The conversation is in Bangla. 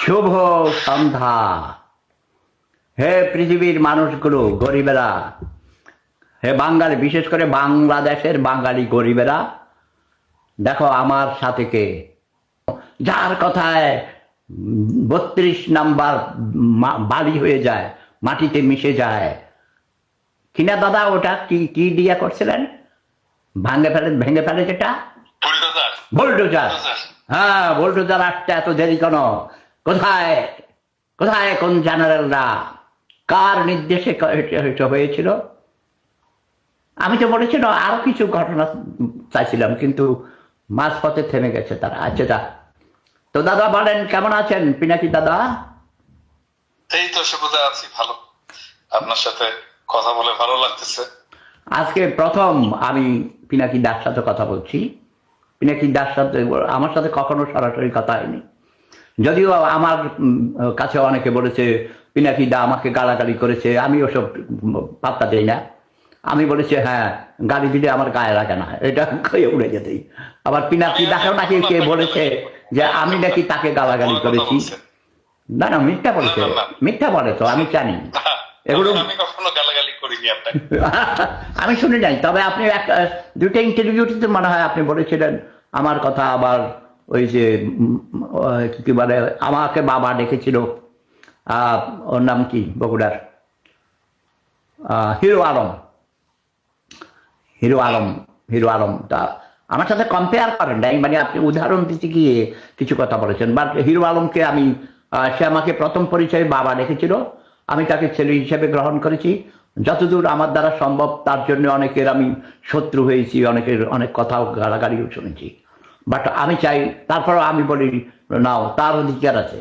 শুভ সন্ধ্যা। হে পৃথিবীর মানুষগুলো, গরিবেরা, হে বাঙালি, বিশেষ করে বাংলাদেশের বাঙালি গরিবেরা, দেখো আমার সাথে কে, যার কথায় 32 নাম্বার বালি হয়ে যায়, মাটিতে মিশে যায় কিনা দাদা? ওটা কি কি দিয়া করছিলেন? ভেঙে ফেলে যেটা বুলডোজার। হ্যাঁ, বুলডোজার আসতে এত দেরি কেন? কোথায় কোথায় কোন জেনারেলরা, কার নির্দেশে এটা হয়েছিল? আমি তো বলেছিল আরো কিছু ঘটনা চাইছিলাম, কিন্তু মাঝপথে থেমে গেছে তারা। আচ্ছা যা, তো দাদা বলেন কেমন আছেন পিনাকি দাদা? এই তো সুবিধা আছি, ভালো। আপনার সাথে কথা বলে ভালো লাগতেছে। আজকে প্রথম আমি পিনাকি দার সাথে কথা বলছি। পিনাকি দার সাথে আমার সাথে কখনো সরাসরি কথা হয়নি, যদিও আমার কাছে অনেকে বলেছে পিনাকি দা আমাকে গালাগালি করেছে। আমি ওসব পাত্তা দেই না। আমি বলেছি হ্যাঁ, গালি দিলে আমার গায়ে লাগে না, এটা খেয়ে উড়ে যেতেই। আবার পিনাকি দাকেও নাকি কে বলেছে যে আমি নাকি তাকে গালাগালি করেছি। না না, মিথ্যা বলেছে, মিথ্যা বলে তো, আমি জানি এগুলো। আমি কখনো গালাগালি করিনি আপনাকে। আমি শুনে যাই, তবে আপনি দুইটা ইন্টারভিউতে মনে হয় আপনি বলেছিলেন আমার কথা। আবার ওই যে কি বলে, আমাকে বাবা ডেকেছিল, ওর নাম কি বগুড়ার, hero Alam. Hero Alam, hero Alam তা আমার সাথে কম্পেয়ার করেন নাই, মানে আপনি উদাহরণ দিতে গিয়ে কিছু কথা বলেছেন। বাট হিরো আলমকে আমি, সে আমাকে প্রথম পরিচয়ে বাবা ডেকেছিল, আমি তাকে ছেলে হিসেবে গ্রহণ করেছি যতদূর আমার দ্বারা সম্ভব। তার জন্য অনেকের আমি শত্রু হয়েছি, অনেকের অনেক কথাও গালাগালিও শুনেছি। বাট আমি চাই, তারপরও আমি বলি নাও, তার অধিকার আছে।